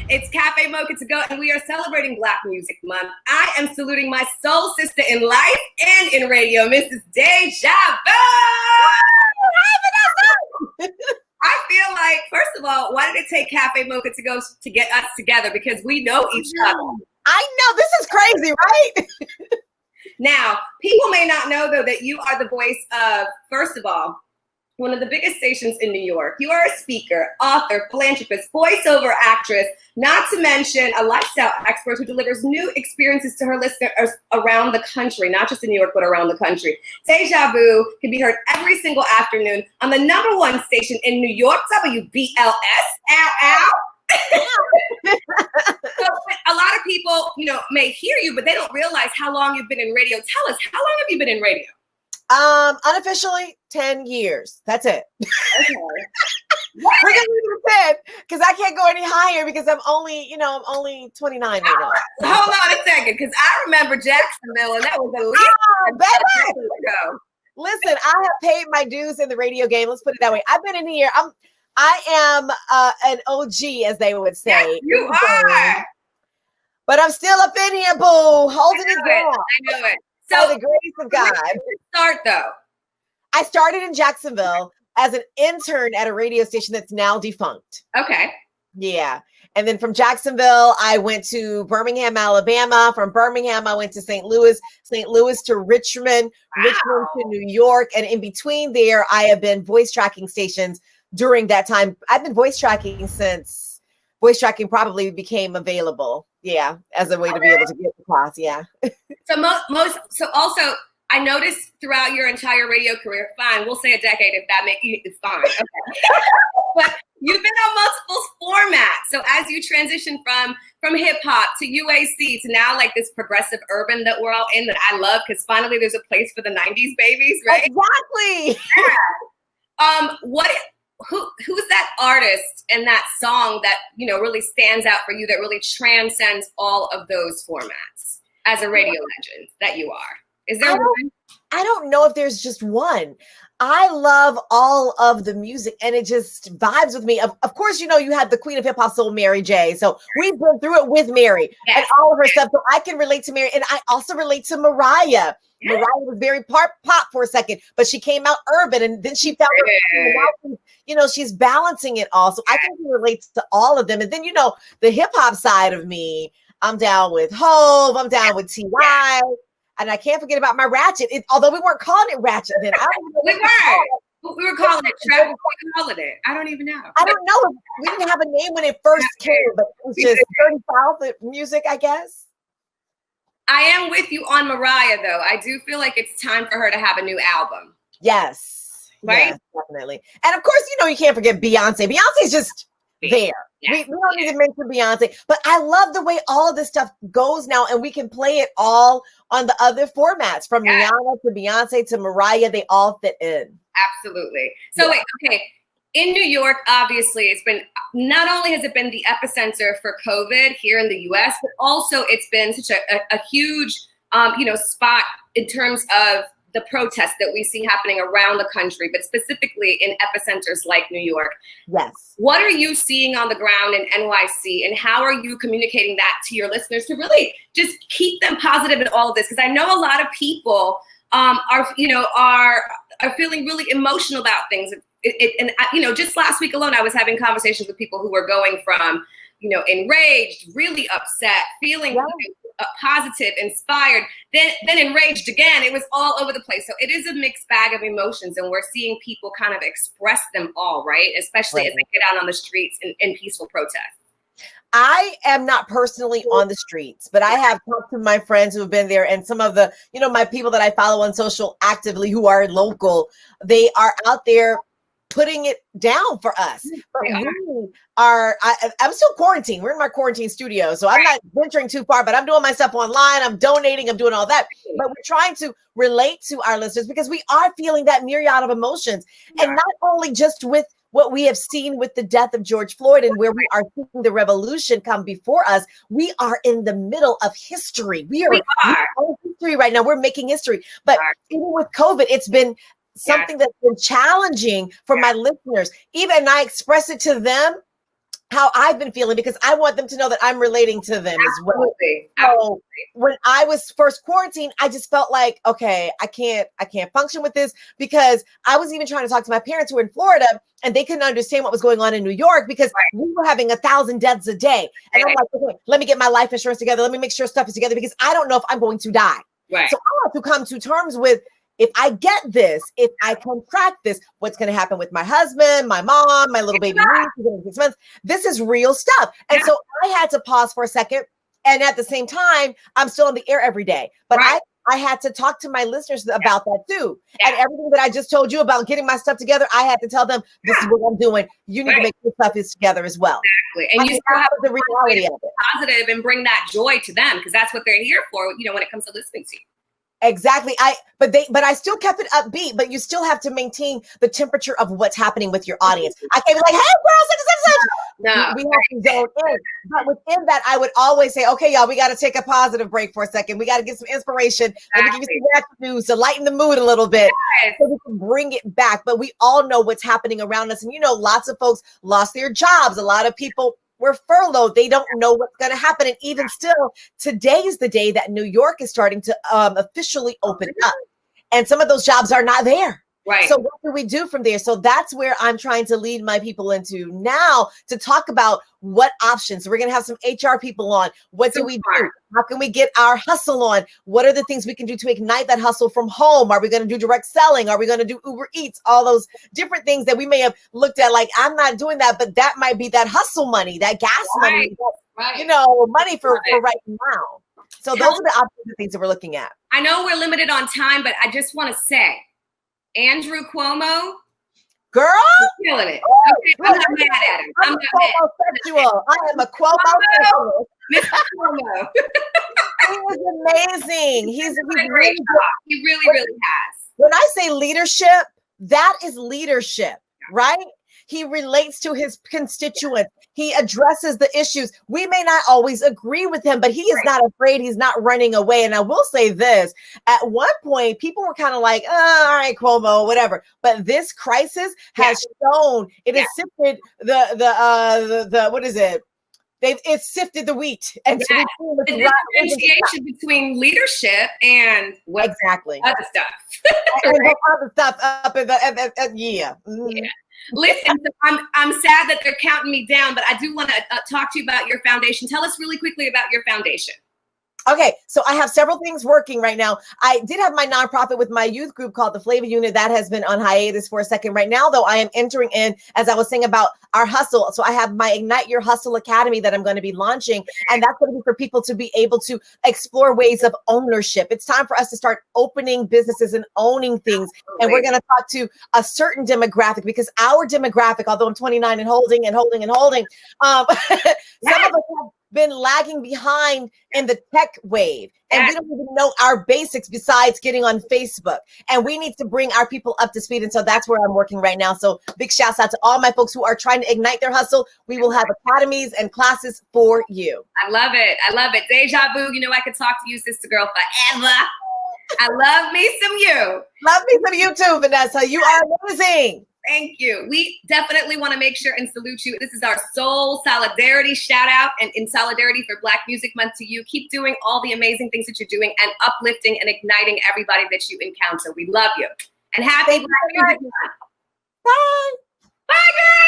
It's Cafe Mocha to go, and we are celebrating Black Music Month. I am saluting my soul sister in life and in radio, Mrs. Deja Vu. I feel like, first of all, why did it take Cafe Mocha to go to get us together? Because we know each other. I know, this is crazy, right? Now, people may not know, though, that you are the voice of, first of all, one of the biggest stations in New York. You are a speaker, author, philanthropist, voiceover actress, not to mention a lifestyle expert who delivers new experiences to her listeners around the country, not just in New York, but around the country. Deja Vu can be heard every single afternoon on the #1 station in New York, WBLS. So a lot of people, may hear you, but they don't realize how long you've been in radio. Tell us, how long have you been in radio? Unofficially 10 years. That's it. Okay. We're gonna leave it at 10 because I can't go any higher because I'm only 29 right now. Hold on a second, because I remember Jacksonville, and that was at least ago. Listen, I have paid my dues in the radio game. Let's put it that way. I've been in here. I am an OG, as they would say. Yes, you are. But I'm still up in here, boo, holding it down. I know it. So the grace of God. Where did you start, though? I started in Jacksonville as an intern at a radio station that's now defunct. Okay. Yeah. And then from Jacksonville, I went to Birmingham, Alabama. From Birmingham, I went to St. Louis to Richmond, Richmond to New York. And in between there, I have been voice tracking stations during that time. I've been voice tracking since voice tracking probably became available. Yeah, as a way to be able to get the class. Yeah. So also, I noticed throughout your entire radio career, fine, we'll say a decade if that makes you, it's fine. Okay. But you've been on multiple formats. So as you transition from hip hop to UAC to now like this progressive urban that we're all in, that I love, because finally there's a place for the 90s babies, right? Exactly. Yeah. Who's that artist and that song that really stands out for you, that really transcends all of those formats as a radio legend that you are? Is there one? I don't know if there's just one. I love all of the music, and it just vibes with me. Of course, you had the queen of hip hop soul, Mary J. So we've been through it with Mary and all of her stuff. So I can relate to Mary, and I also relate to Mariah. Yeah. Mariah was very pop for a second, but she came out urban, and then she found her, she's balancing it all. So I can relate to all of them. And then, the hip hop side of me, I'm down with Hove, I'm down with T.Y., and I can't forget about my Ratchet. Although we weren't calling it Ratchet then. We were calling it Trap. We called it. I don't even know. I don't know. We didn't have a name when it first came, but it was just 35 music, I guess. I am with you on Mariah, though. I do feel like it's time for her to have a new album. Yes. Right? Yes, definitely. And of course, you can't forget Beyonce. Beyonce's just there. Yes. We don't need to mention Beyonce, but I love the way all of this stuff goes now, and we can play it all on the other formats, from Rihanna to Beyonce to Mariah. They all fit in. Absolutely. So wait, okay. In New York, obviously, it's been, not only has it been the epicenter for COVID here in the US, but also it's been such a huge, spot in terms of the protests that we see happening around the country, but specifically in epicenters like New York. Yes. What are you seeing on the ground in NYC, and how are you communicating that to your listeners to really just keep them positive in all of this? Because I know a lot of people are feeling really emotional about things. Just last week alone, I was having conversations with people who were going from, enraged, really upset, feeling positive, inspired, then enraged again. It was all over the place. So it is a mixed bag of emotions, and we're seeing people kind of express them all, right? Especially as they get out on the streets in peaceful protest. I am not personally on the streets, but I have talked to my friends who have been there, and some of the, my people that I follow on social actively who are local, they are out there putting it down for us. But I'm still quarantined. We're in my quarantine studio, so I'm not venturing too far, but I'm doing my stuff online. I'm donating, I'm doing all that. But we're trying to relate to our listeners, because we are feeling that myriad of emotions. And not only just with what we have seen with the death of George Floyd, and where we are seeing the revolution come before us, we are in the middle of history. We are in history right now. We're making history. But even with COVID, it's been something that's been challenging for my listeners. Even I express it to them how I've been feeling, because I want them to know that I'm relating to them as well. Absolutely. So when I was first quarantined, I just felt like, okay, I can't function with this, because I was even trying to talk to my parents who were in Florida, and they couldn't understand what was going on in New York, because we were having 1,000 deaths a day. And I'm like, okay, let me get my life insurance together. Let me make sure stuff is together, because I don't know if I'm going to die. Right. So I have to come to terms with, if I get this, if I contract this, what's going to happen with my husband, my mom, my little baby niece, 6 months? This is real stuff. And so I had to pause for a second. And at the same time, I'm still on the air every day. But I had to talk to my listeners about that too. And everything that I just told you about getting my stuff together, I had to tell them, this is what I'm doing. You need to make your stuff together as well. Exactly. And you still have the reality of it. Positive and bring that joy to them, because that's what they're here for, you know, when it comes to listening to you. Exactly. But I still kept it upbeat, but you still have to maintain the temperature of what's happening with your audience. I can't be like, hey, girl, such. No. We have to zone in. But within that, I would always say, okay, y'all, we got to take a positive break for a second. We got to get some inspiration. Let me give you some natural news to lighten the mood a little bit, so we can bring it back. But we all know what's happening around us. And, you know, lots of folks lost their jobs. A lot of people were furloughed. They don't know what's going to happen. And even still, today is the day that New York is starting to officially open up. And some of those jobs are not there. Right. So what do we do from there? So that's where I'm trying to lead my people into now, to talk about what options. So we're going to have some HR people on. What do we do? How can we get our hustle on? What are the things we can do to ignite that hustle from home? Are we going to do direct selling? Are we going to do Uber Eats? All those different things that we may have looked at, like, I'm not doing that, but that might be that hustle money, that gas money, you know, money for right now. So those are the options and things that we're looking at. I know we're limited on time, but I just want to say, Andrew Cuomo, girl, killing it. Okay, I'm not mad at him. I'm not mad. I am a Cuomo. Mr. Cuomo. He is amazing. He's great. He really has. When I say leadership, that is leadership, right? He relates to his constituents. He addresses the issues. We may not always agree with him, but he is not afraid. He's not running away. And I will say this, at one point, people were kind of like, all right, Cuomo, whatever. But this crisis has shown, it has sifted the what is it? It's sifted the wheat. And so the differentiation between leadership and other stuff. Other stuff up in the, Listen, so I'm sad that they're counting me down, but I do want to talk to you about your foundation. Tell us really quickly about your foundation. Okay, so I have several things working right now. I did have my nonprofit with my youth group called the Flavor Unit. That has been on hiatus for a second. Right now, though, I am entering in, as I was saying, about our hustle. So I have my Ignite Your Hustle Academy that I'm going to be launching. And that's going to be for people to be able to explore ways of ownership. It's time for us to start opening businesses and owning things. And we're going to talk to a certain demographic, because our demographic, although I'm 29 and holding, some of us have been lagging behind in the tech wave, and we don't even know our basics besides getting on Facebook, and we need to bring our people up to speed. And so that's where I'm working right now. So big shouts out to all my folks who are trying to ignite their hustle. We will have academies and classes for you. I love it. Deja Vu, you know, I could talk to you, sister girl, forever. I love me some you. Love me some you too, Vanessa. You are amazing. Thank you. We definitely want to make sure and salute you. This is our Soul Solidarity shout out, and in solidarity for Black Music Month to you. Keep doing all the amazing things that you're doing and uplifting and igniting everybody that you encounter. We love you. And happy Black Music Month. Bye. Bye, girl.